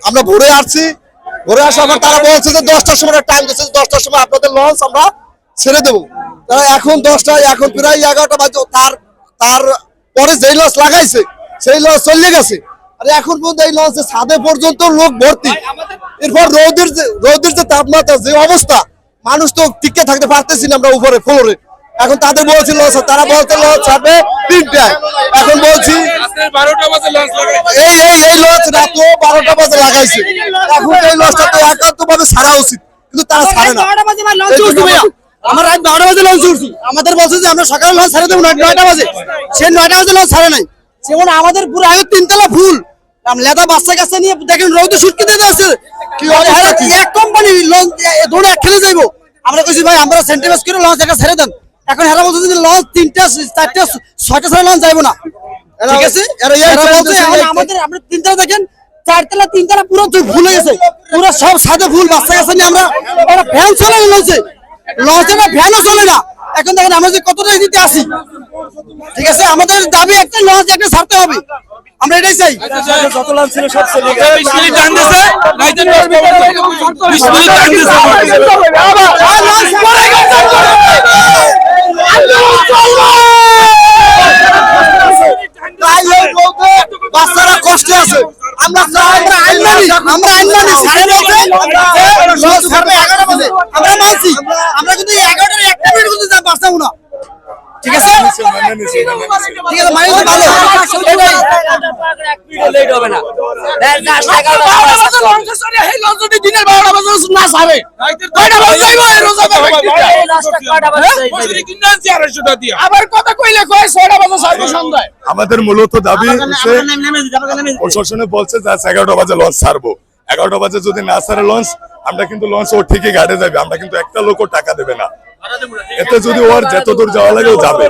আমরা ভোরে আসছি, ভোরে আসার পর তারা বলছে যে 10টার সময় টাইম দিচ্ছে, 10টার সময় আপনাদের লঞ্চ আমরা ছেড়ে দেবো। তারা এখন 10টা, এখন প্রায় 11টা বাজে, তার পরে যেই লঞ্চ লাগাইছে সেই লঞ্চ চলে গেছে। আর এখন পর্যন্ত এই লঞ্চে ছাদে পর্যন্ত লোক ভর্তি। এরপর রোদের যে তাপমাত্রা, যে অবস্থা, মানুষ তো টিকে থাকতে পারতেছি না আমরা উপরে ফ্লোরে। এখন তাদের বলছি লঞ্চ, তারা বলছে লঞ্চ ছাড়বে 3টায়। এখন বলছি এই লঞ্চ রাত 12টা বাজে লাগাইছে। এখন এই লঞ্চটা তো একান্তভাবে ছাড়া উচিত, কিন্তু তারা ছাড়ে না। আমার রাত 12টা বাজে লঞ্চ উঠছি, আমাদের বলছে যে আমরা সকালে লঞ্চ ছাড়ে দেবো 9টা বাজে, সে 9টা বাজে লঞ্চ ছাড়ে নাই। যেমন আমাদের পুরো আগে 3তলা ফুল লেদা বাচ্চা কাছে নিয়ে দেখেন রোদে শুটকি দিতে আছে। এক কোম্পানি লঞ্চ দৌড়ে খেলে যাইবো। আমরা কইছি ভাই আমরা সেন্টিমেন্ট করে লঞ্চ একটা ছেড়ে দেন। এখন হেরা বলছে যে লঞ্চ 3টা 4টা 6টা ছাড়া লঞ্চ যাইবো না। ঠিক আছে, এরা বলছে আমাদের আমরা 3তলা দেখেন 4তলা 3তলা পুরো ফুল হয়ে গেছে, পুরো সব সাদা ফুল বাচ্চা কাছে নিয়ে আমরা ফ্যান চলে লঞ্চে, লঞ্চে না ফ্যানও চলে না। এখন দেখেন আমরা যে কতটা দিতে আসি। ঠিক আছে, আমাদের দাবি একটা লঞ্চ একটা ছাড়তে হবে, আমরা এটাই চাই। যত লঞ্চ ছিল সব চলে গেছে। 20 মিনিট টাইম দিয়েছে, রাইতে 20 মিনিট টাইম দিয়েছে। বাচ্চারা কষ্ট আছে, আমরা মানছি, আমরা কিন্তু 11টার একটা মিনিট কিন্তু পারতাম না। ঠিক আছে, ঠিক আছে, মানে ভালো লেট হবে না। দিনের 12টা বাজে না ছাড়ে, কয়টা বাজে যাইবো এই রোজা আবার কথা কইলে কয় 6টা বাজে ছাড়বো সন্ধ্যায়। আমাদের মূলত দাবি প্রশাসনে বলছে যে 11টা বাজে লঞ্চ ছাড়বো। 11টা বাজে যদি না ছাড়ে লঞ্চ, আমরা কিন্তু লঞ্চ ও ঠিকই ঘাটে যাবে, আমরা কিন্তু একটা লোকও টাকা দেবে না। এতে যদি ওর যত দূর যাওয়া লাগে ও যাবে।